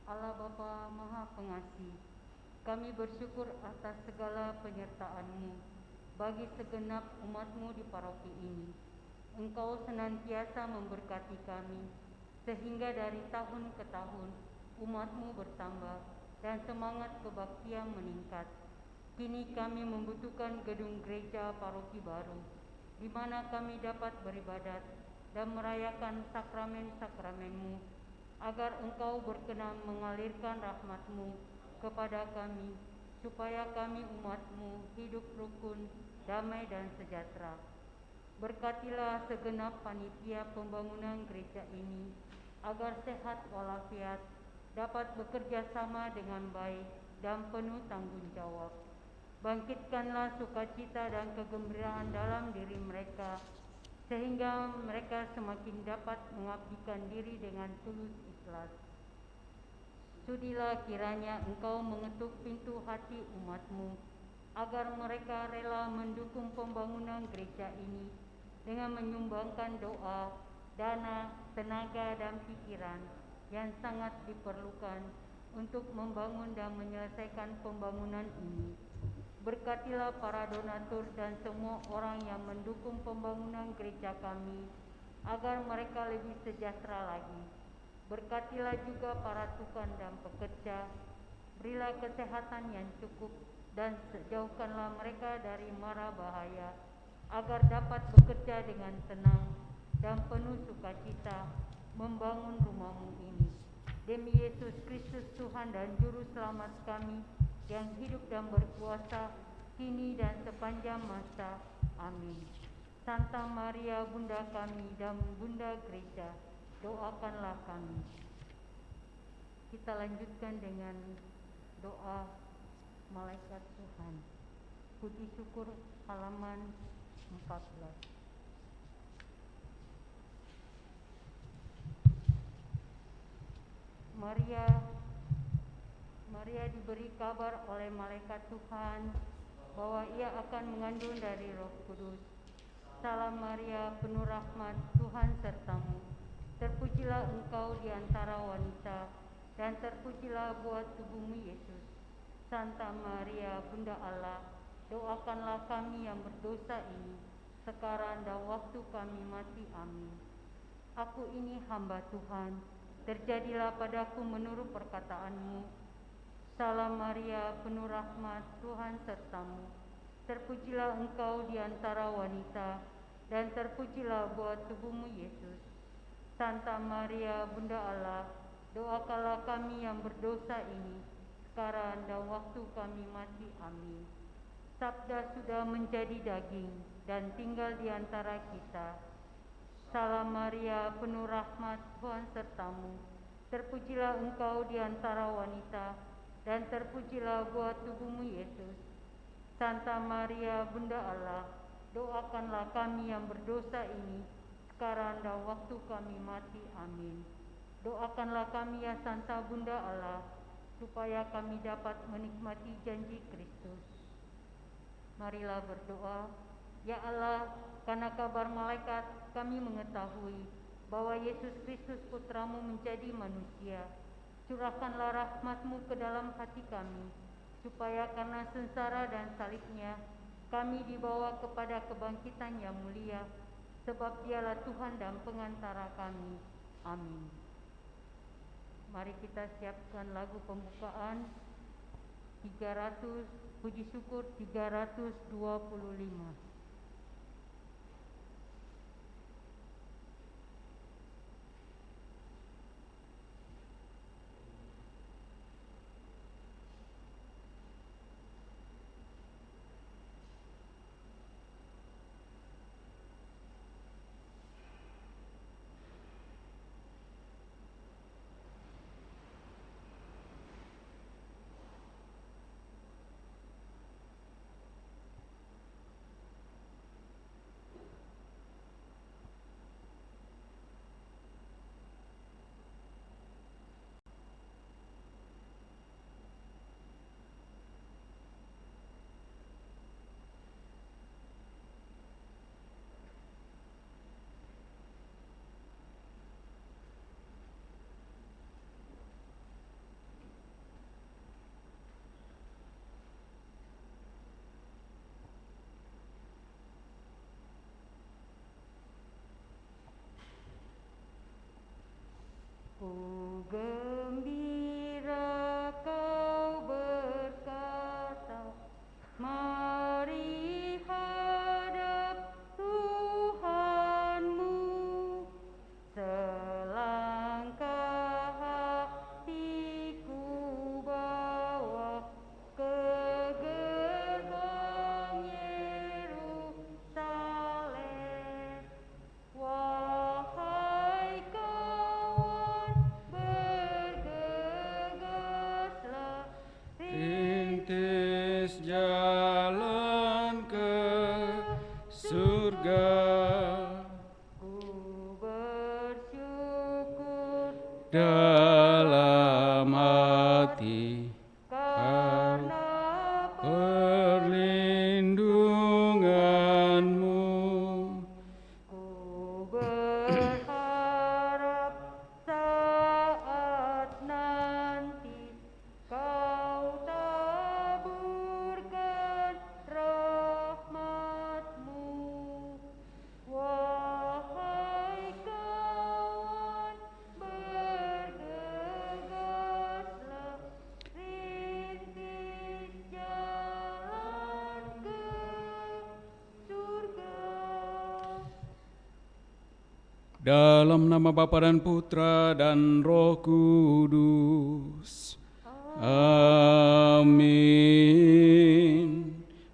Allah Bapa Maha Pengasih, kami bersyukur atas segala penyertaan-Mu bagi segenap umat-Mu di paroki ini. Engkau senantiasa memberkati kami, sehingga dari tahun ke tahun umat-Mu bertambah dan semangat kebaktian meningkat. Kini kami membutuhkan gedung gereja paroki baru, di mana kami dapat beribadat dan merayakan sakramen-sakramen-Mu, agar Engkau berkenan mengalirkan rahmat-Mu kepada kami, supaya kami umat-Mu hidup rukun, damai dan sejahtera. Berkatilah segenap panitia pembangunan gereja ini, agar sehat walafiat, dapat bekerja sama dengan baik dan penuh tanggung jawab. Bangkitkanlah sukacita dan kegembiraan dalam diri mereka, sehingga mereka semakin dapat mengabdikan diri dengan tulus ikhlas. Sudilah kiranya Engkau mengetuk pintu hati umat-Mu, agar mereka rela mendukung pembangunan gereja ini dengan menyumbangkan doa, dana, tenaga, dan pikiran yang sangat diperlukan untuk membangun dan menyelesaikan pembangunan ini. Berkatilah para donatur dan semua orang yang mendukung pembangunan gereja kami, agar mereka lebih sejahtera lagi. Berkatilah juga para tukang dan pekerja, berilah kesehatan yang cukup dan jauhkanlah mereka dari mara bahaya, agar dapat bekerja dengan tenang dan penuh sukacita membangun rumah-Mu ini. Demi Yesus Kristus Tuhan dan Juru Selamat kami, yang hidup dan berkuasa kini dan sepanjang masa. Amin. Santa Maria Bunda kami dan Bunda Gereja, doakanlah kami. Kita lanjutkan dengan doa Malaikat Tuhan. Puji syukur halaman 14. Maria diberi kabar oleh malaikat Tuhan bahwa ia akan mengandung dari Roh Kudus. Salam Maria, penuh rahmat, Tuhan sertamu. Terpujilah engkau di antara wanita, dan terpujilah buah tubuhmu Yesus. Santa Maria, Bunda Allah, doakanlah kami yang berdosa ini, sekarang dan waktu kami mati. Amin. Aku ini hamba Tuhan, terjadilah padaku menurut perkataan-Mu. Salam Maria, penuh rahmat, Tuhan sertamu. Terpujilah engkau di antara wanita, dan terpujilah buah tubuhmu Yesus. Santa Maria, Bunda Allah, doakanlah kami yang berdosa ini, sekarang dan waktu kami mati. Amin. Sabda sudah menjadi daging dan tinggal di antara kita. Salam Maria, penuh rahmat, Tuhan sertamu. Terpujilah engkau di antara wanita, dan terpujilah buah tubuhmu Yesus. Santa Maria, Bunda Allah, doakanlah kami yang berdosa ini, sekarang dan waktu kami mati. Amin. Doakanlah kami ya Santa Bunda Allah, supaya kami dapat menikmati janji Kristus. Marilah berdoa. Ya Allah, karena kabar malaikat kami mengetahui bahwa Yesus Kristus Putramu menjadi manusia. Curahkanlah rahmat-Mu ke dalam hati kami, supaya karena sengsara dan salibnya kami dibawa kepada kebangkitan yang mulia, sebab Dialah Tuhan dan pengantara kami. Amin. Mari kita siapkan lagu pembukaan 300, puji syukur 325. Dalam nama Bapa dan Putra dan Roh Kudus. Amin.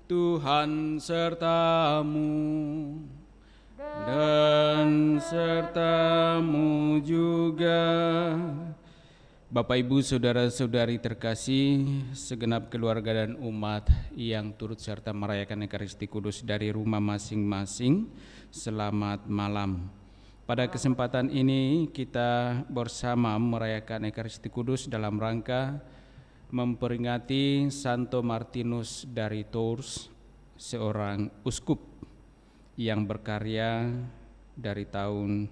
Tuhan sertamu dan sertamu juga. Bapak, Ibu, Saudara-saudari terkasih, segenap keluarga dan umat yang turut serta merayakan Ekaristi Kudus dari rumah masing-masing, selamat malam. Pada kesempatan ini kita bersama merayakan Ekaristi Kudus dalam rangka memperingati Santo Martinus dari Tours, seorang uskup yang berkarya dari tahun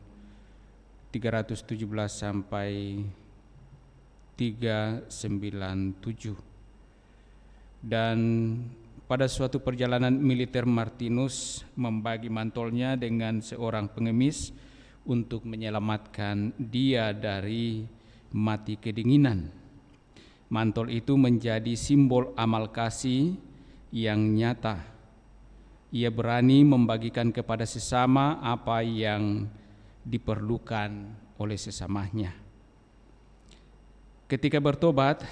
317 sampai 397. Dan pada suatu perjalanan militer, Martinus membagi mantolnya dengan seorang pengemis untuk menyelamatkan dia dari mati kedinginan. Mantol itu menjadi simbol amal kasih yang nyata. Ia berani membagikan kepada sesama apa yang diperlukan oleh sesamanya. Ketika bertobat,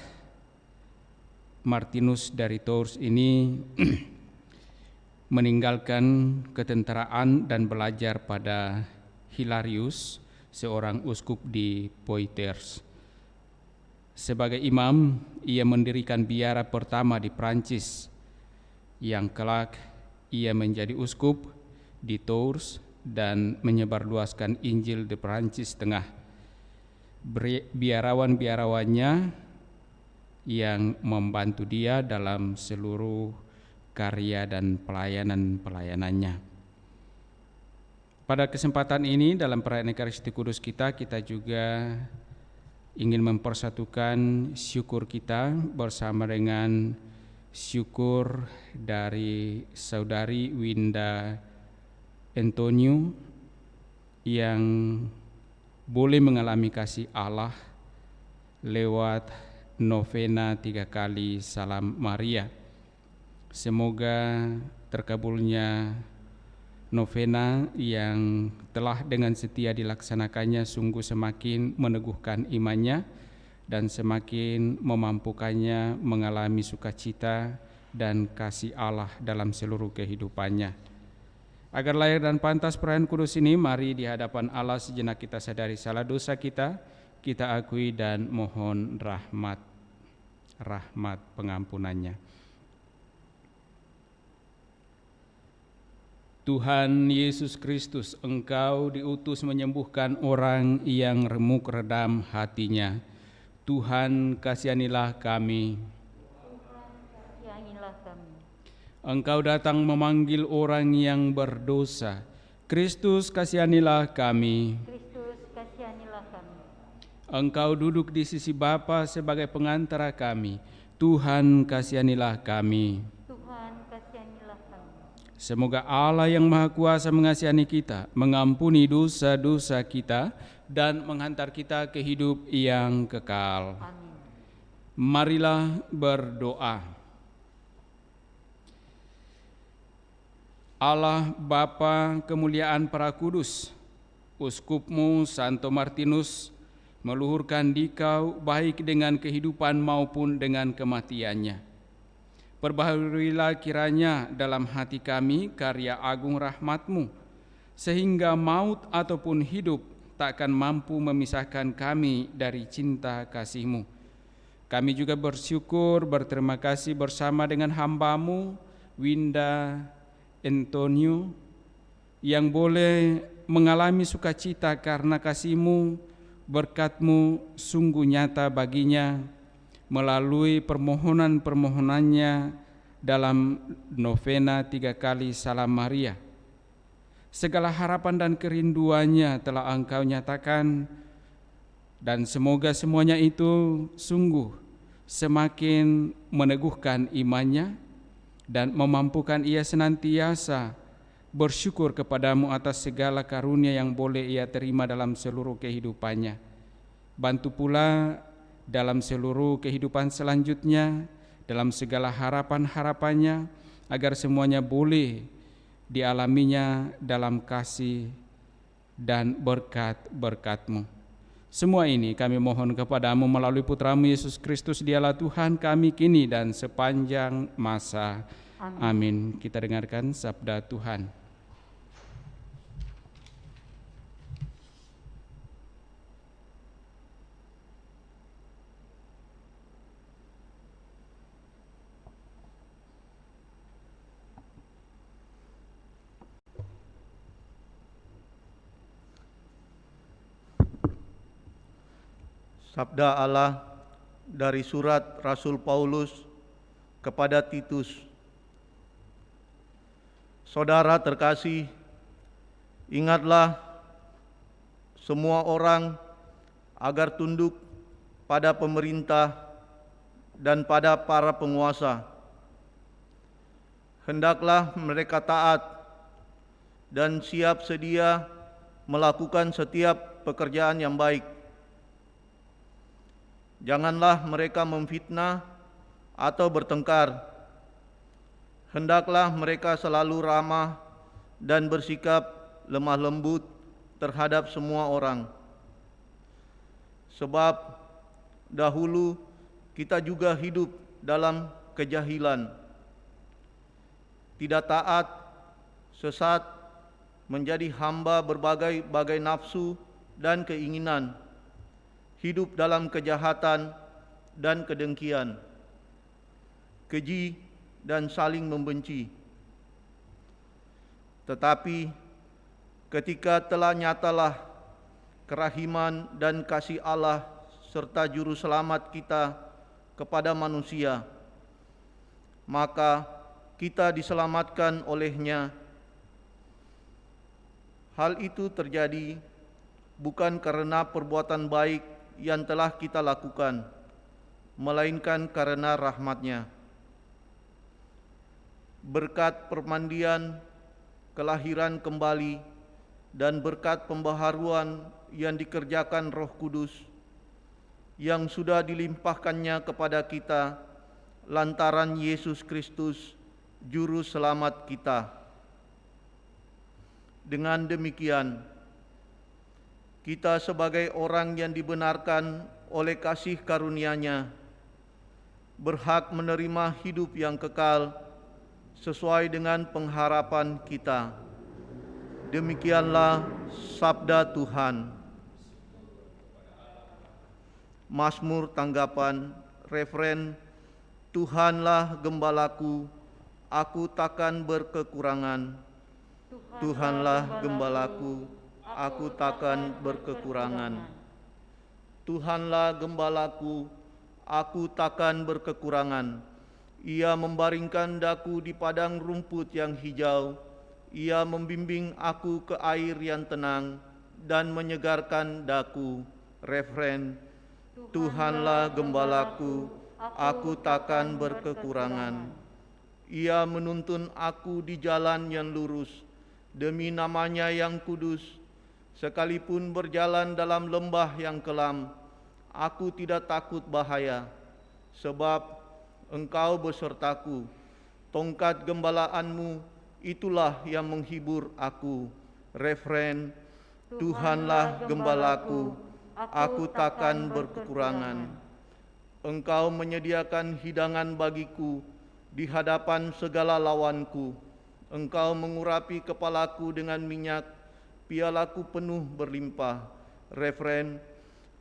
Martinus dari Tours ini meninggalkan ketentaraan dan belajar pada Hilarius, seorang uskup di Poitiers. Sebagai imam, ia mendirikan biara pertama di Prancis, yang kelak ia menjadi uskup di Tours dan menyebarluaskan Injil di Prancis Tengah. Biarawan-biarawannya yang membantu dia dalam seluruh karya dan pelayanannya. Pada kesempatan ini dalam perayaan Ekaristi Kudus kita juga ingin mempersatukan syukur kita bersama dengan syukur dari Saudari Winda Antonio yang boleh mengalami kasih Allah lewat novena 3 kali Salam Maria. Semoga terkabulnya novena yang telah dengan setia dilaksanakannya sungguh semakin meneguhkan imannya dan semakin memampukannya mengalami sukacita dan kasih Allah dalam seluruh kehidupannya. Agar layak dan pantas perayaan kudus ini, mari di hadapan Allah sejenak kita sadari salah dosa kita akui dan mohon rahmat pengampunannya. Tuhan Yesus Kristus, Engkau diutus menyembuhkan orang yang remuk redam hatinya. Tuhan, kasihanilah kami. Engkau datang memanggil orang yang berdosa. Kristus, kasihanilah kami. Kristus, kasihanilah kami. Engkau duduk di sisi Bapa sebagai pengantara kami. Tuhan, kasihanilah kami. Tuhan, kasihanilah kami. Semoga Allah yang Maha Kuasa mengasihani kita, mengampuni dosa-dosa kita, dan menghantar kita ke hidup yang kekal. Amin. Marilah berdoa. Allah Bapa kemuliaan para kudus, Uskupmu Santo Martinus meluhurkan dikau baik dengan kehidupan maupun dengan kematiannya. Perbaharuilah kiranya dalam hati kami karya agung rahmat-Mu, sehingga maut ataupun hidup takkan mampu memisahkan kami dari cinta kasih-Mu. Kami juga berterima kasih bersama dengan hamba-Mu, Winda Antonio, yang boleh mengalami sukacita karena kasih-Mu, berkat-Mu sungguh nyata baginya melalui permohonan-permohonannya dalam novena 3 kali Salam Maria. Segala harapan dan kerinduannya telah Engkau nyatakan, dan semoga semuanya itu sungguh semakin meneguhkan imannya dan memampukan ia senantiasa bersyukur kepadamu atas segala karunia yang boleh ia terima dalam seluruh kehidupannya. Bantu pula dalam seluruh kehidupan selanjutnya, dalam segala harapan-harapannya, agar semuanya boleh dialaminya dalam kasih dan berkat-berkat-Mu. Semua ini kami mohon kepada-Mu melalui Putra-Mu Yesus Kristus, Dialah Tuhan kami kini dan sepanjang masa. Amin. Kita dengarkan sabda Tuhan. Sabda Allah dari surat Rasul Paulus kepada Titus. Saudara terkasih, ingatlah semua orang agar tunduk pada pemerintah dan pada para penguasa. Hendaklah mereka taat dan siap sedia melakukan setiap pekerjaan yang baik. Janganlah mereka memfitnah atau bertengkar. Hendaklah mereka selalu ramah dan bersikap lemah lembut terhadap semua orang. Sebab dahulu kita juga hidup dalam kejahilan, tidak taat, sesat, menjadi hamba berbagai-bagai nafsu dan keinginan, hidup dalam kejahatan dan kedengkian, keji dan saling membenci. Tetapi ketika telah nyatalah kerahiman dan kasih Allah serta juru selamat kita kepada manusia, maka kita diselamatkan olehnya. Hal itu terjadi bukan karena perbuatan baik yang telah kita lakukan, melainkan karena rahmat-Nya. Berkat permandian, kelahiran kembali, dan berkat pembaharuan yang dikerjakan Roh Kudus, yang sudah dilimpahkannya kepada kita lantaran Yesus Kristus, Juru Selamat kita. Dengan demikian, kita sebagai orang yang dibenarkan oleh kasih karunia-Nya berhak menerima hidup yang kekal sesuai dengan pengharapan kita. Demikianlah sabda Tuhan. Mazmur tanggapan, referen, Tuhanlah gembalaku, aku takkan berkekurangan. Tuhanlah gembalaku, aku takkan berkekurangan. Tuhanlah gembalaku, aku takkan berkekurangan. Ia membaringkan daku di padang rumput yang hijau. Ia membimbing aku ke air yang tenang dan menyegarkan daku. Referen, Tuhanlah gembalaku, aku takkan berkekurangan. Ia menuntun aku di jalan yang lurus demi nama-Nya yang kudus. Sekalipun berjalan dalam lembah yang kelam, aku tidak takut bahaya, sebab Engkau besertaku. Tongkat gembalaanmu itulah yang menghibur aku. Referen, Tuhanlah gembalaku, aku takkan berkekurangan. Engkau menyediakan hidangan bagiku di hadapan segala lawanku. Engkau mengurapi kepalaku dengan minyak, pialaku penuh berlimpah. Referen,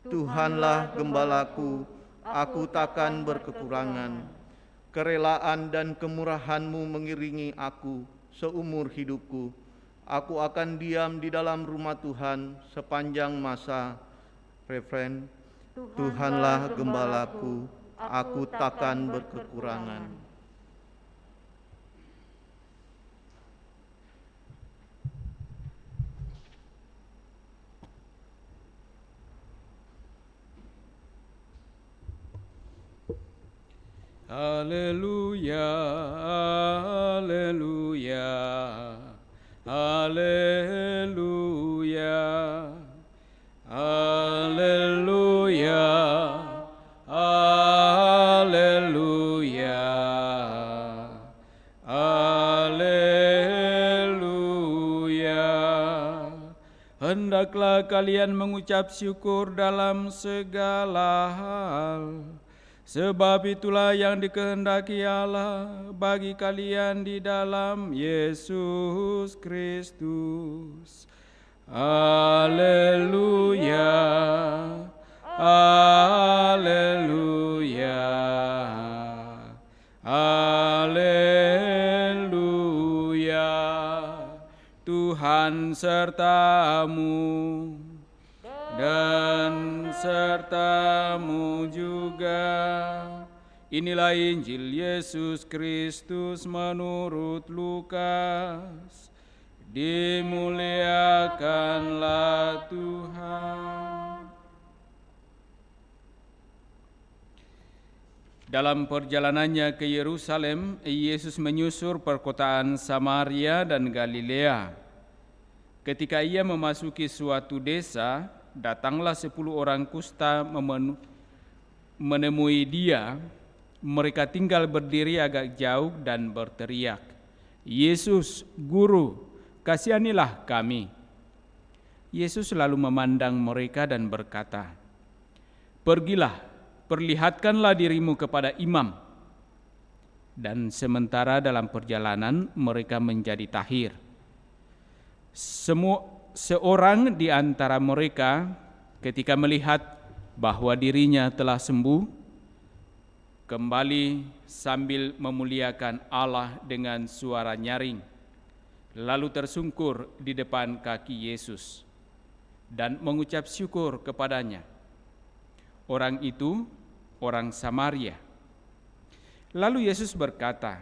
Tuhanlah gembalaku, aku takkan berkekurangan. Kerelaan dan kemurahan-Mu mengiringi aku seumur hidupku. Aku akan diam di dalam rumah Tuhan sepanjang masa. Referen, Tuhanlah gembalaku, aku takkan berkekurangan. Haleluya, haleluya, haleluya, haleluya, haleluya, haleluya. Hendak hendaklah kalian mengucap syukur dalam segala hal, sebab itulah yang dikehendaki Allah bagi kalian di dalam Yesus Kristus. Haleluya, haleluya, haleluya. Tuhan sertamu dan sertamu juga. Inilah Injil Yesus Kristus menurut Lukas. Dimuliakanlah Tuhan. Dalam perjalanannya ke Yerusalem, Yesus menyusur perkotaan Samaria dan Galilea. Ketika ia memasuki suatu desa, datanglah 10 orang kusta menemui dia. Mereka tinggal berdiri agak jauh dan berteriak, "Yesus, Guru, kasihanilah kami." Yesus lalu memandang mereka dan berkata, "Pergilah, perlihatkanlah dirimu kepada imam." Dan sementara dalam perjalanan mereka menjadi tahir. Seorang di antara mereka ketika melihat bahwa dirinya telah sembuh, kembali sambil memuliakan Allah dengan suara nyaring, lalu tersungkur di depan kaki Yesus dan mengucap syukur kepadanya. Orang itu orang Samaria. Lalu Yesus berkata,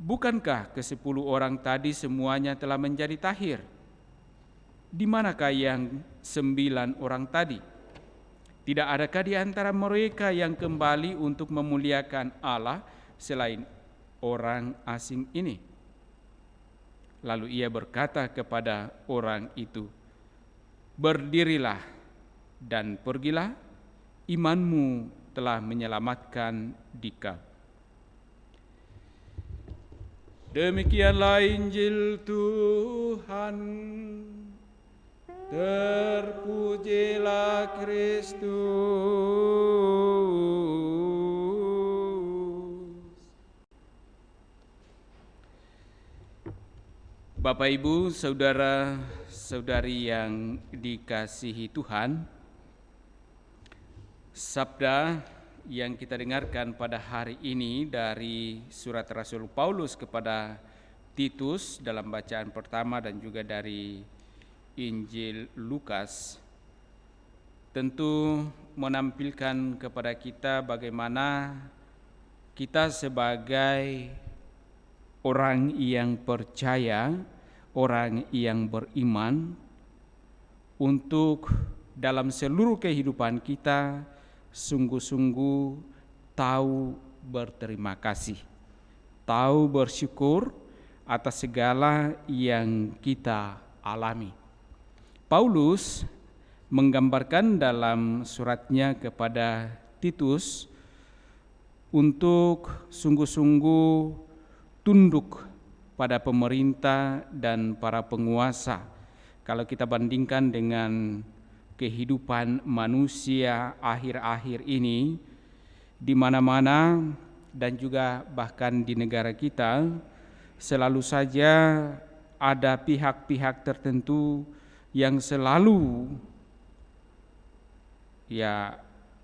"Bukankah ke-10 orang tadi semuanya telah menjadi tahir? Di manakah yang 9 orang tadi? Tidak adakah di antara mereka yang kembali untuk memuliakan Allah selain orang asing ini?" Lalu ia berkata kepada orang itu, "Berdirilah dan pergilah, imanmu telah menyelamatkan dikau." Demikianlah Injil Tuhan. Terpujilah Kristus. Bapak, Ibu, saudara-saudari yang dikasihi Tuhan, sabda yang kita dengarkan pada hari ini dari surat Rasul Paulus kepada Titus dalam bacaan pertama dan juga dari Injil Lukas tentu menampilkan kepada kita bagaimana kita sebagai orang yang percaya, orang yang beriman, untuk dalam seluruh kehidupan kita sungguh-sungguh tahu berterima kasih, tahu bersyukur atas segala yang kita alami. Paulus menggambarkan dalam suratnya kepada Titus untuk sungguh-sungguh tunduk pada pemerintah dan para penguasa. Kalau kita bandingkan dengan kehidupan manusia akhir-akhir ini, di mana-mana dan juga bahkan di negara kita, selalu saja ada pihak-pihak tertentu yang selalu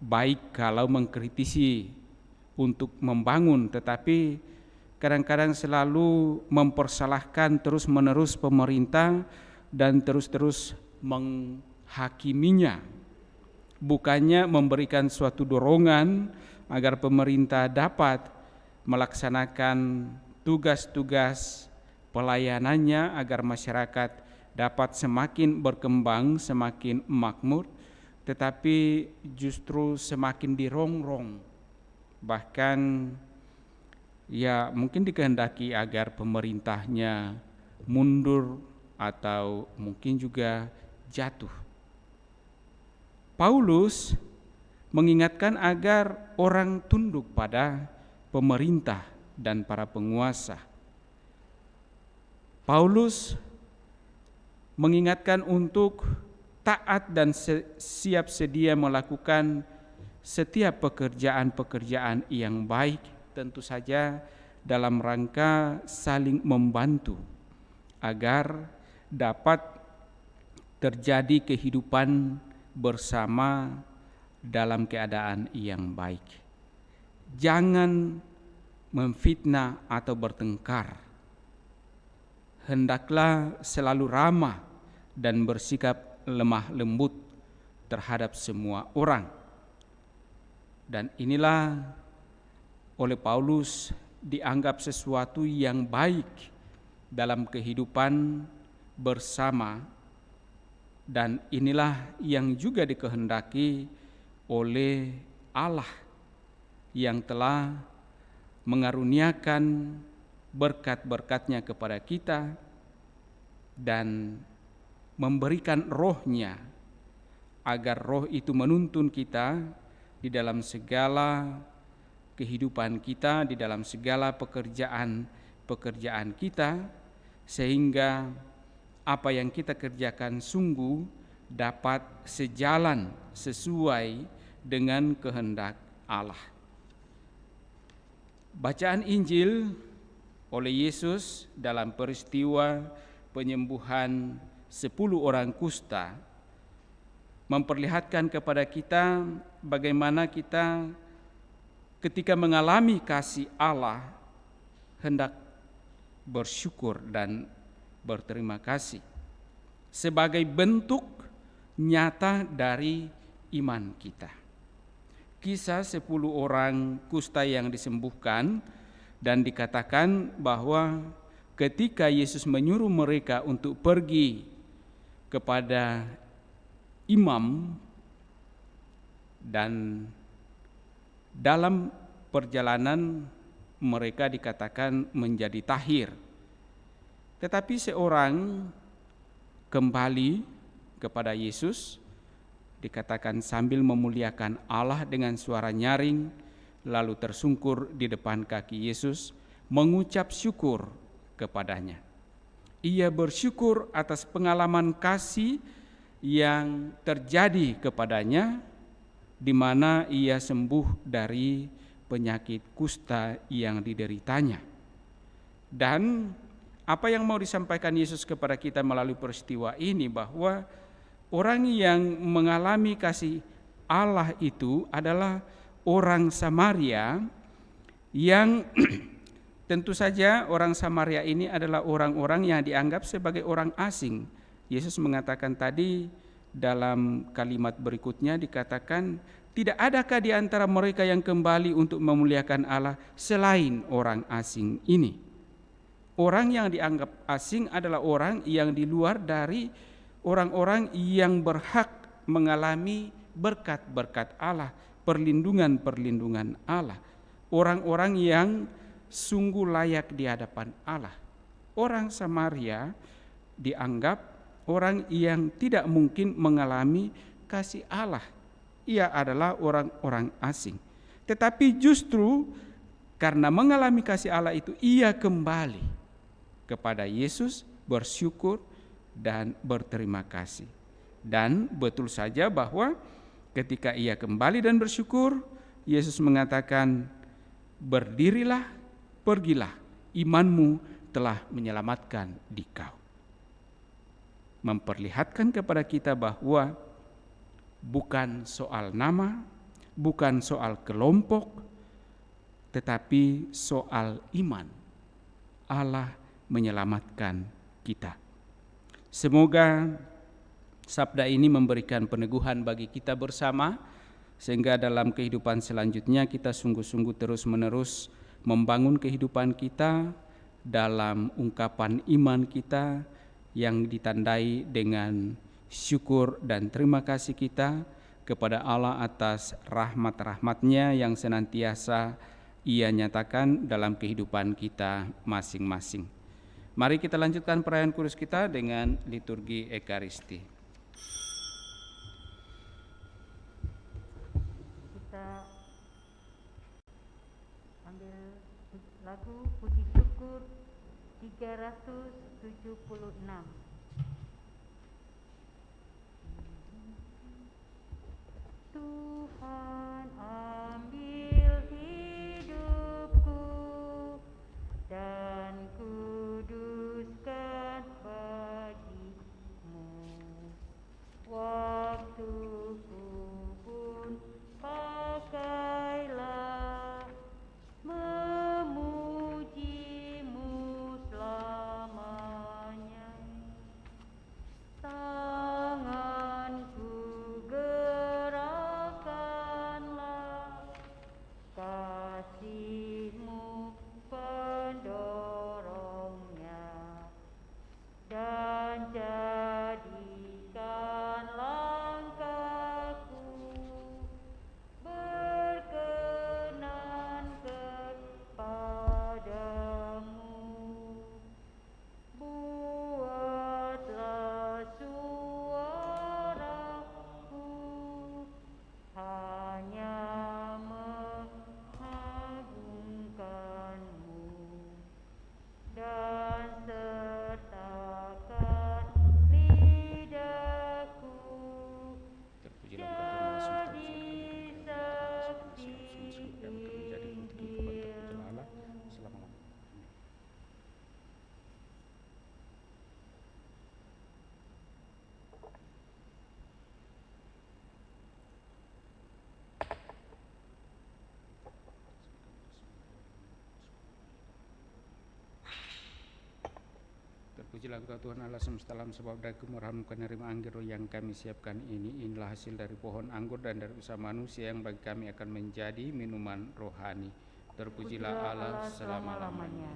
baik kalau mengkritisi untuk membangun, tetapi kadang-kadang selalu mempersalahkan terus-menerus pemerintah dan terus-terus menghakiminya, bukannya memberikan suatu dorongan agar pemerintah dapat melaksanakan tugas-tugas pelayanannya agar masyarakat dapat semakin berkembang, semakin makmur, tetapi justru semakin dirongrong. Bahkan mungkin dikehendaki agar pemerintahnya mundur atau mungkin juga jatuh. Paulus mengingatkan agar orang tunduk pada pemerintah dan para penguasa. Paulus mengingatkan untuk taat dan siap sedia melakukan setiap pekerjaan-pekerjaan yang baik, tentu saja dalam rangka saling membantu agar dapat terjadi kehidupan bersama dalam keadaan yang baik. Jangan memfitnah atau bertengkar. Hendaklah selalu ramah dan bersikap lemah lembut terhadap semua orang. Dan inilah oleh Paulus dianggap sesuatu yang baik dalam kehidupan bersama, dan inilah yang juga dikehendaki oleh Allah yang telah mengaruniakan berkat-berkat-Nya kepada kita dan memberikan Roh-Nya agar Roh itu menuntun kita di dalam segala kehidupan kita, di dalam segala pekerjaan kita, sehingga apa yang kita kerjakan sungguh dapat sejalan sesuai dengan kehendak Allah. Bacaan Injil oleh Yesus dalam peristiwa penyembuhan 10 orang kusta memperlihatkan kepada kita bagaimana kita ketika mengalami kasih Allah hendak bersyukur dan berterima kasih sebagai bentuk nyata dari iman kita. Kisah 10 orang kusta yang disembuhkan, dan dikatakan bahwa ketika Yesus menyuruh mereka untuk pergi kepada imam, dan dalam perjalanan mereka dikatakan menjadi tahir. Tetapi seorang kembali kepada Yesus, dikatakan sambil memuliakan Allah dengan suara nyaring, lalu tersungkur di depan kaki Yesus, mengucap syukur kepadanya. Ia bersyukur atas pengalaman kasih yang terjadi kepadanya, di mana ia sembuh dari penyakit kusta yang dideritanya. Dan apa yang mau disampaikan Yesus kepada kita melalui peristiwa ini, bahwa orang yang mengalami kasih Allah itu adalah orang Samaria yang tentu saja orang Samaria ini adalah orang-orang yang dianggap sebagai orang asing. Yesus mengatakan tadi dalam kalimat berikutnya, dikatakan, tidak adakah di antara mereka yang kembali untuk memuliakan Allah selain orang asing ini? Orang yang dianggap asing adalah orang yang di luar dari orang-orang yang berhak mengalami berkat-berkat Allah, perlindungan-perlindungan Allah. Orang-orang yang sungguh layak di hadapan Allah. Orang Samaria dianggap orang yang tidak mungkin mengalami kasih Allah. Ia adalah orang-orang asing. Tetapi justru karena mengalami kasih Allah itu, ia kembali kepada Yesus, bersyukur dan berterima kasih. Dan betul saja bahwa ketika ia kembali dan bersyukur, Yesus mengatakan, berdirilah, pergilah, imanmu telah menyelamatkan dikau. Memperlihatkan kepada kita bahwa bukan soal nama, bukan soal kelompok, tetapi soal iman. Allah menyelamatkan kita. Semoga sabda ini memberikan peneguhan bagi kita bersama, sehingga dalam kehidupan selanjutnya kita sungguh-sungguh terus-menerus membangun kehidupan kita dalam ungkapan iman kita yang ditandai dengan syukur dan terima kasih kita kepada Allah atas rahmat-rahmat-Nya yang senantiasa Ia nyatakan dalam kehidupan kita masing-masing. Mari kita lanjutkan perayaan kudus kita dengan liturgi Ekaristi. Kita ambil lagu puji syukur 376. Tuhan, ambil hidupku dan kuduskan bagimu. Waktuku pun pakailah memujimu selamanya. Tanganku gerakkanlah, kasih-Mu pendorongnya, dan jadikan langkahku berkenan kepadamu. Buatlah suaraku hanya mengagungkan-Mu, dan sertakan lidahku jadi saksi Injil. Terpujilah Engkau Tuhan Allah semesta alam, sebab dari kemurahan-Mu menerima anggur yang kami siapkan ini. Inilah hasil dari pohon anggur dan dari usaha manusia yang bagi kami akan menjadi minuman rohani. Terpujilah Allah selama-lamanya.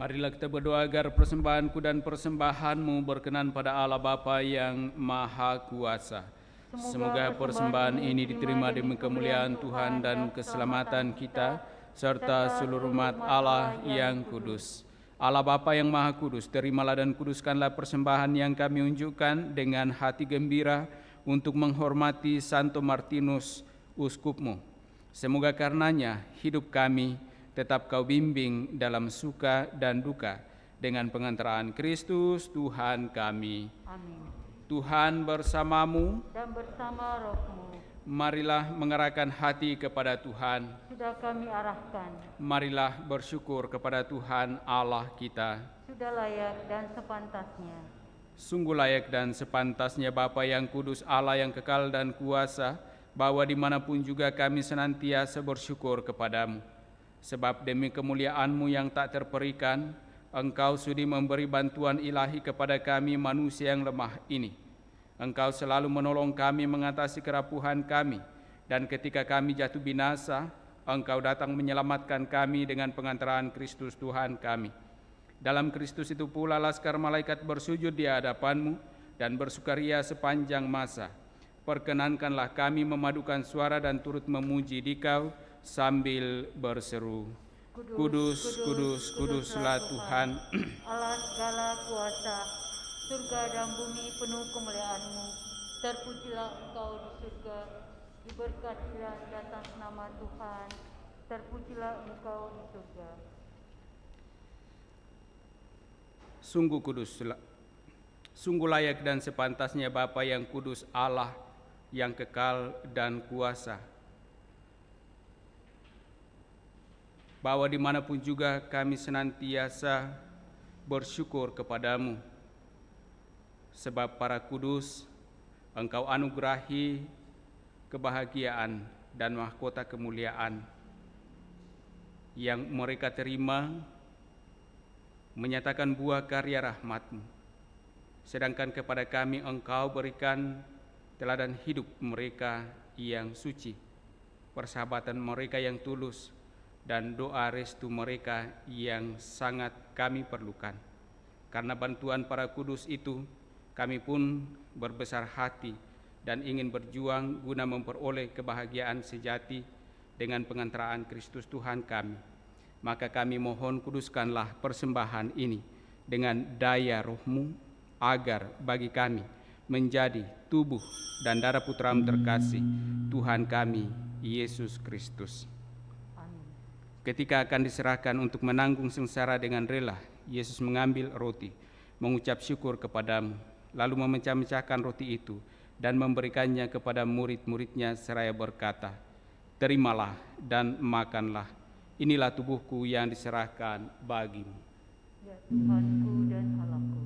Marilah kita berdoa agar persembahanku dan persembahan-Mu berkenan pada Allah Bapa yang Maha Kuasa. Semoga persembahan ini diterima demi kemuliaan Tuhan dan keselamatan kita, serta seluruh umat Allah yang kudus. Allah Bapa yang Maha Kudus, terimalah dan kuduskanlah persembahan yang kami unjukkan dengan hati gembira untuk menghormati Santo Martinus, Uskup-Mu. Semoga karenanya hidup kami tetap Kau bimbing dalam suka dan duka, dengan pengantaraan Kristus Tuhan kami. Amin. Tuhan bersamamu, Dan bersama roh-Mu, marilah mengerahkan hati kepada Tuhan. sudah kami arahkan, Marilah bersyukur kepada Tuhan Allah kita. sudah layak dan sepantasnya. Sungguh layak dan sepantasnya Bapa yang kudus, Allah yang kekal dan kuasa, bahwa dimanapun juga kami senantiasa bersyukur kepadamu. Sebab demi kemuliaan-Mu yang tak terperikan, Engkau sudi memberi bantuan ilahi kepada kami manusia yang lemah ini. Engkau selalu menolong kami mengatasi kerapuhan kami, dan ketika kami jatuh binasa, Engkau datang menyelamatkan kami dengan pengantaraan Kristus Tuhan kami. Dalam Kristus itu pula laskar malaikat bersujud di hadapan-Mu dan bersukaria sepanjang masa. Perkenankanlah kami memadukan suara dan turut memuji Dikau sambil berseru, Kudus, kudus, kuduslah Tuhan, Allah segala kuasa, surga dan bumi penuh kemuliaan-Mu. Terpujilah Engkau di surga, diberkatilah di atas nama Tuhan. Terpujilah Engkau di surga. Sungguh kudus, sungguh layak dan sepantasnya Bapa yang kudus, Allah yang kekal dan kuasa, bahwa dimanapun juga kami senantiasa bersyukur kepadamu. Sebab para kudus, Engkau anugerahi kebahagiaan dan mahkota kemuliaan yang mereka terima, menyatakan buah karya rahmat-Mu. Sedangkan kepada kami Engkau berikan teladan hidup mereka yang suci, persahabatan mereka yang tulus, dan doa restu mereka yang sangat kami perlukan. Karena bantuan para kudus itu, kami pun berbesar hati dan ingin berjuang guna memperoleh kebahagiaan sejati dengan pengantaraan Kristus Tuhan kami. Maka kami mohon kuduskanlah persembahan ini dengan daya roh-Mu, agar bagi kami menjadi tubuh dan darah Putra-Mu terkasih, Tuhan kami, Yesus Kristus. Ketika akan diserahkan untuk menanggung sengsara dengan rela, Yesus mengambil roti, mengucap syukur kepadamu, lalu memecah-mecahkan roti itu dan memberikannya kepada murid-muridnya seraya berkata, "Terimalah dan makanlah, inilah tubuhku yang diserahkan bagimu." Ya Tuhanku dan Allahku.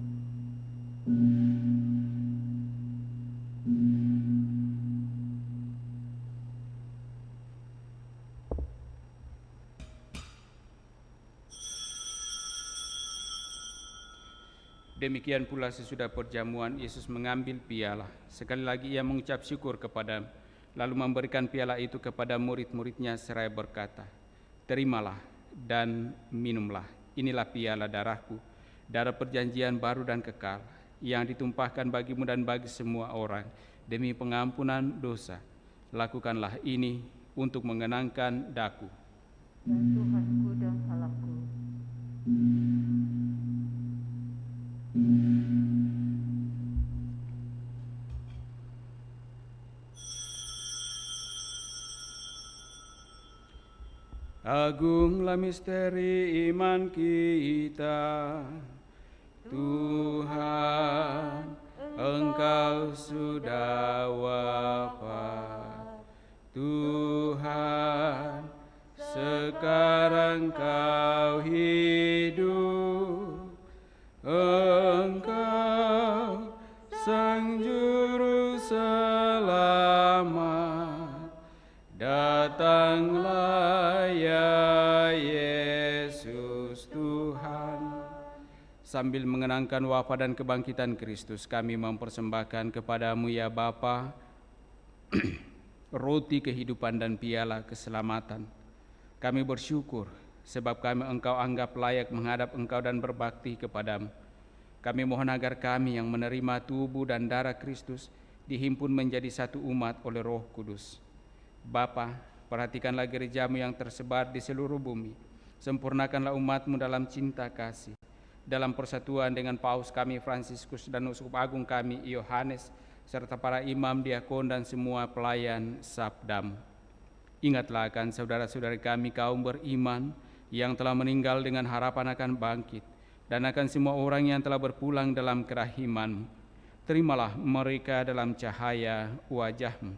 Demikian pula sesudah perjamuan, Yesus mengambil piala. Sekali lagi ia mengucap syukur kepada, lalu memberikan piala itu kepada murid-muridnya seraya berkata, "Terimalah dan minumlah, inilah piala darahku, darah perjanjian baru dan kekal, yang ditumpahkan bagimu dan bagi semua orang, demi pengampunan dosa. Lakukanlah ini untuk mengenangkan daku." Ya Tuhanku dan Allahku. Agunglah misteri iman kita, Tuhan, Engkau sudah wafat. Tuhan, sekarang Kau hidup. Engkau Sang Juru Selamat, datanglah ya Yesus Tuhan. Sambil mengenangkan wafat dan kebangkitan Kristus, kami mempersembahkan kepadamu ya Bapa, roti kehidupan dan piala keselamatan. Kami bersyukur sebab kami Engkau anggap layak menghadap Engkau dan berbakti kepadamu. Kami mohon agar kami yang menerima tubuh dan darah Kristus dihimpun menjadi satu umat oleh Roh Kudus. Bapa, perhatikanlah gerejamu yang tersebar di seluruh bumi. Sempurnakanlah umatmu dalam cinta kasih. Dalam persatuan dengan Paus kami Fransiskus dan Uskup Agung kami Yohanes, serta para imam, diakon, dan semua pelayan sabdamu. Ingatlah akan saudara-saudari kami kaum beriman yang telah meninggal dengan harapan akan bangkit, dan akan semua orang yang telah berpulang dalam kerahiman. Terimalah mereka dalam cahaya wajah-Mu.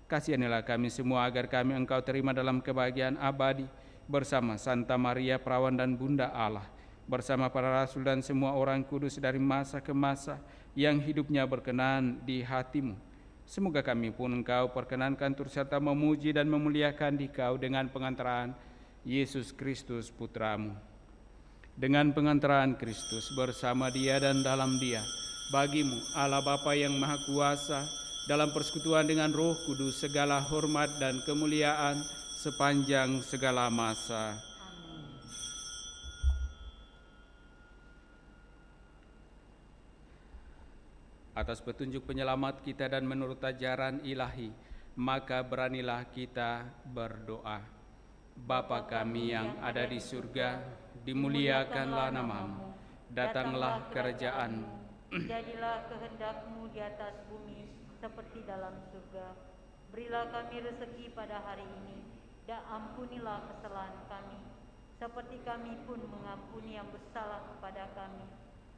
Kasihanilah kami semua agar kami Engkau terima dalam kebahagiaan abadi bersama Santa Maria Perawan dan Bunda Allah, bersama para rasul dan semua orang kudus dari masa ke masa yang hidupnya berkenan di hati-Mu. Semoga kami pun Engkau perkenankan turut serta memuji dan memuliakan Dikau dengan pengantaraan Yesus Kristus Putra-Mu. Dengan pengantaraan Kristus bersama Dia dan dalam Dia, bagi-Mu Allah Bapa yang Maha Kuasa, dalam persekutuan dengan Roh Kudus, segala hormat dan kemuliaan sepanjang segala masa. Atas petunjuk penyelamat kita dan menurut ajaran ilahi, maka beranilah kita berdoa. Bapa kami yang ada di surga, dimuliakanlah nama-Mu, datanglah kerajaan-Mu. Jadilah kehendak-Mu di atas bumi seperti dalam surga. Berilah kami rezeki pada hari ini, dan ampunilah kesalahan kami, seperti kami pun mengampuni yang bersalah kepada kami.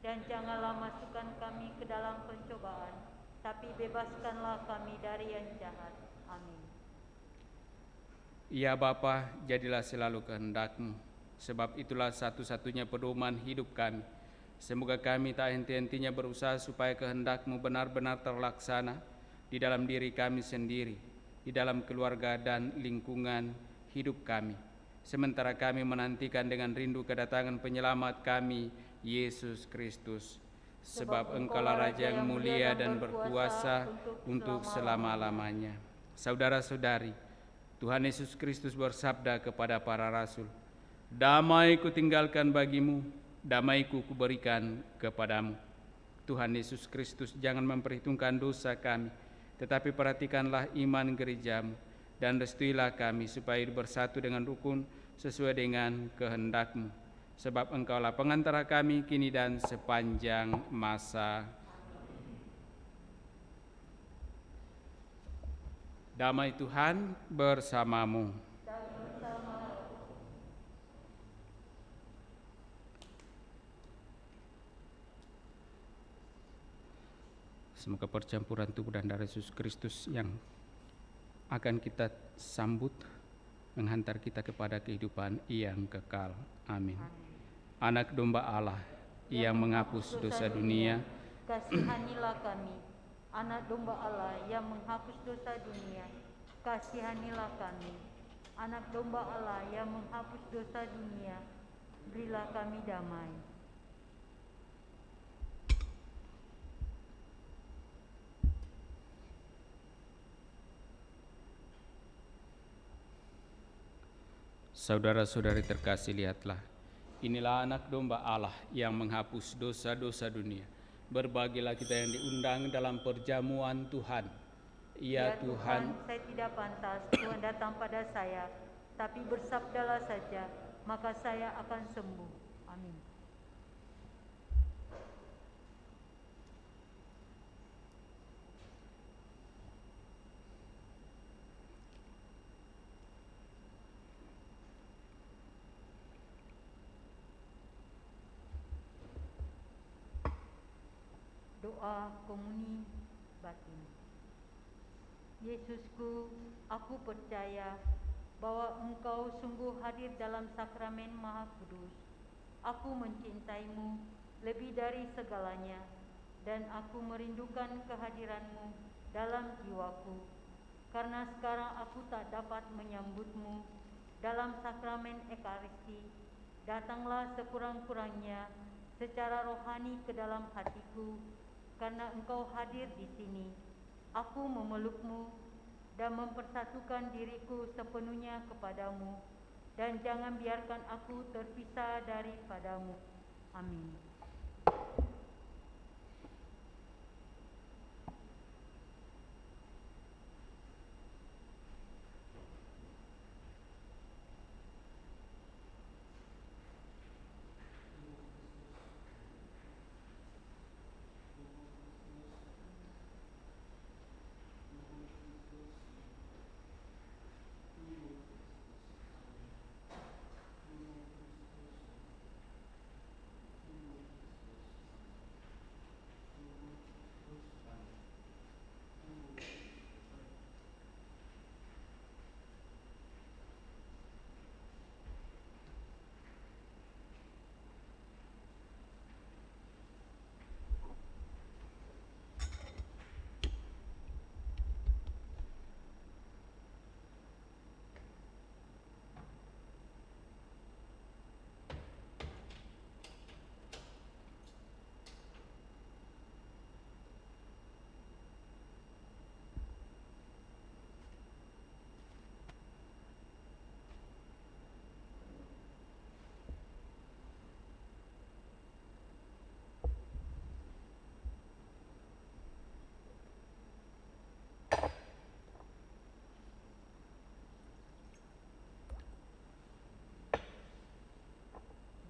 Dan janganlah masukkan kami ke dalam pencobaan, tapi bebaskanlah kami dari yang jahat. Amin. Ya Bapa, jadilah selalu kehendak-Mu, sebab itulah satu-satunya pedoman hidup kami. Semoga kami tak henti-hentinya berusaha supaya kehendak-Mu benar-benar terlaksana di dalam diri kami sendiri, di dalam keluarga dan lingkungan hidup kami. Sementara kami menantikan dengan rindu kedatangan penyelamat kami, Yesus Kristus. Sebab Engkaulah Raja yang mulia dan berkuasa untuk selama-lamanya. Saudara-saudari, Tuhan Yesus Kristus bersabda kepada para rasul, "Damai kutinggalkan bagimu, damai-Ku kuberikan kepadamu." Tuhan Yesus Kristus jangan memperhitungkan dosa kami, tetapi perhatikanlah iman gereja-Mu, dan restuilah kami supaya bersatu dengan rukun sesuai dengan kehendak-Mu. Sebab Engkaulah pengantara kami kini dan sepanjang masa. Damai Tuhan bersamamu. Semoga percampuran tubuh dan darah Yesus Kristus yang akan kita sambut menghantar kita kepada kehidupan yang kekal. Amin. Anak domba Allah yang menghapus dosa dunia, kasihanilah kami. Anak domba Allah yang menghapus dosa dunia, kasihanilah kami. Anak domba Allah yang menghapus dosa dunia, berilah kami damai. Saudara-saudari terkasih, lihatlah, inilah anak domba Allah yang menghapus dosa-dosa dunia. Berbahagialah kita yang diundang dalam perjamuan Tuhan. Ya Tuhan, saya tidak pantas Tuhan datang pada saya, tapi bersabdalah saja, maka saya akan sembuh. Amin. Doa komuni batin. Yesusku, aku percaya bahwa Engkau sungguh hadir dalam sakramen Maha Kudus. Aku mencintaimu lebih dari segalanya, dan aku merindukan kehadiranmu dalam jiwaku. Karena sekarang aku tak dapat menyambutmu dalam sakramen Ekaristi, datanglah sekurang-kurangnya secara rohani ke dalam hatiku. Karena Engkau hadir di sini, aku memelukmu dan mempersatukan diriku sepenuhnya kepadamu, dan jangan biarkan aku terpisah daripadamu. Amin.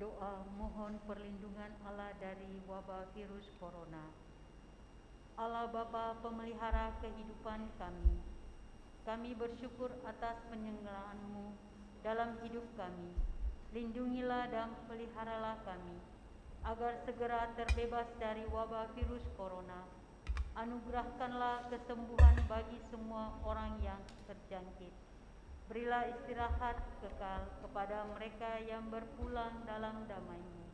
Doa mohon perlindungan Allah dari wabah virus corona. Allah Bapa pemelihara kehidupan kami, kami bersyukur atas penyertaan-Mu dalam hidup kami. Lindungilah dan peliharalah kami, agar segera terbebas dari wabah virus corona. Anugerahkanlah kesembuhan bagi semua orang yang terjangkit. Berilah istirahat kekal kepada mereka yang berpulang dalam damai-Mu.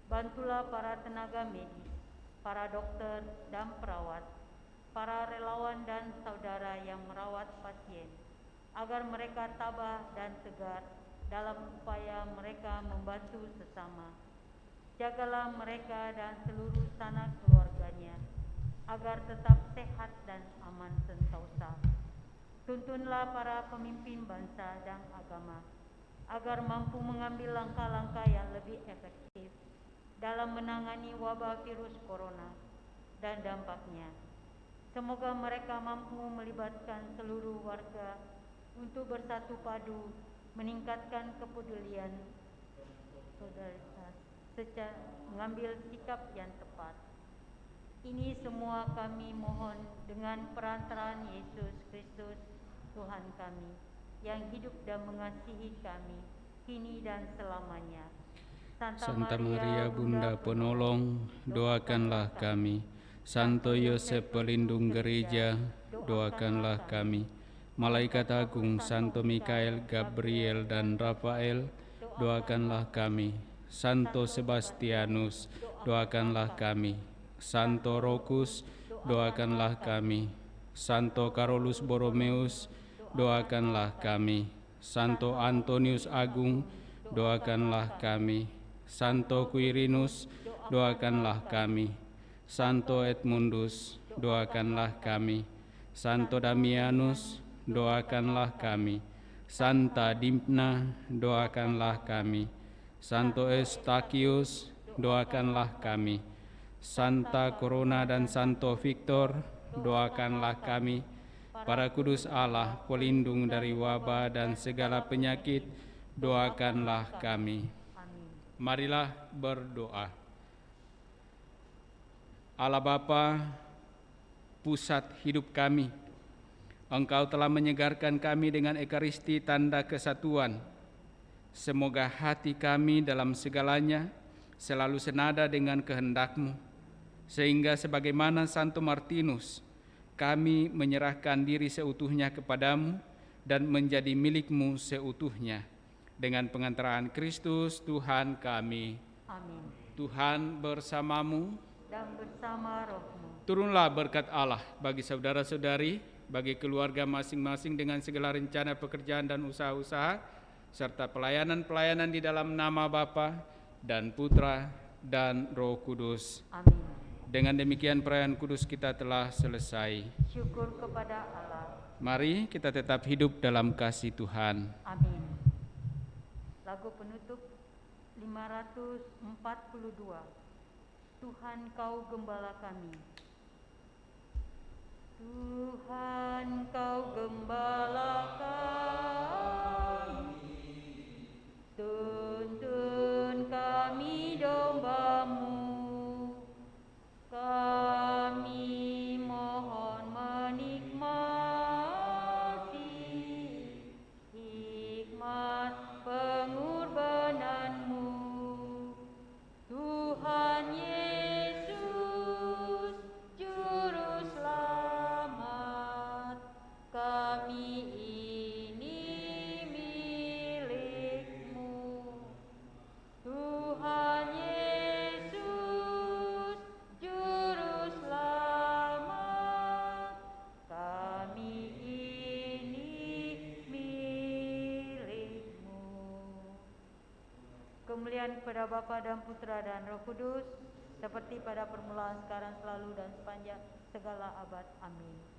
Bantulah para tenaga medis, para dokter dan perawat, para relawan dan saudara yang merawat pasien, agar mereka tabah dan tegar dalam upaya mereka membantu sesama. Jagalah mereka dan seluruh sanak keluarganya, agar tetap sehat dan aman sentosa. Tuntunlah para pemimpin bangsa dan agama, agar mampu mengambil langkah-langkah yang lebih efektif dalam menangani wabah virus corona dan dampaknya. Semoga mereka mampu melibatkan seluruh warga untuk bersatu padu, meningkatkan kepedulian, solidaritas, secara mengambil sikap yang tepat. Ini semua kami mohon dengan perantaraan Yesus Kristus, Tuhan kami, yang hidup dan mengasihi kami, kini dan selamanya. Santa Maria, Bunda Penolong, doakanlah kami. Santo Yosef pelindung gereja, doakanlah kami. Malaikat agung Santo Mikael, Gabriel, dan Rafael, doakanlah kami. Santo Sebastianus, doakanlah kami. Santo Rokus, doakanlah kami. Santo Carolus Borromeus, doakanlah kami. Santo Antonius Agung, doakanlah kami. Santo Quirinus, doakanlah kami. Santo Edmundus, doakanlah kami. Santo Damianus, doakanlah kami. Santa Dimna, doakanlah kami. Santo Eustachius, doakanlah kami. Santa Corona dan Santo Victor, doakanlah kami. Para kudus Allah, pelindung dari wabah dan segala penyakit, doakanlah kami. Marilah berdoa. Allah Bapa, pusat hidup kami, Engkau telah menyegarkan kami dengan Ekaristi tanda kesatuan. Semoga hati kami dalam segalanya selalu senada dengan kehendak-Mu, sehingga sebagaimana Santo Martinus, kami menyerahkan diri seutuhnya kepadamu dan menjadi milik-Mu seutuhnya. Dengan pengantaran Kristus Tuhan kami. Amin. Tuhan bersamamu Dan bersama rohmu. Turunlah berkat Allah bagi saudara-saudari, bagi keluarga masing-masing dengan segala rencana pekerjaan dan usaha-usaha, serta pelayanan-pelayanan di dalam nama Bapa dan Putra dan Roh Kudus. Amin. Dengan demikian perayaan kudus kita telah selesai. Syukur kepada Allah. Mari kita tetap hidup dalam kasih Tuhan. Amin. Lagu penutup 542. Tuhan Kau Gembala kami. Tuhan Kau Gembala kami, tuntun kami domba-Mu, kami mohon menikmati hikmat pengorbanan-Mu. Tuhan Yesus, Juru Selamat, kami ini milik-Mu. Tuhan Yesus, Juru Selamat, kami ini milik-Mu. Kemuliaan kepada Bapa dan Putra dan Roh Kudus, seperti pada permulaan, sekarang, selalu, dan sepanjang segala abad. Amin.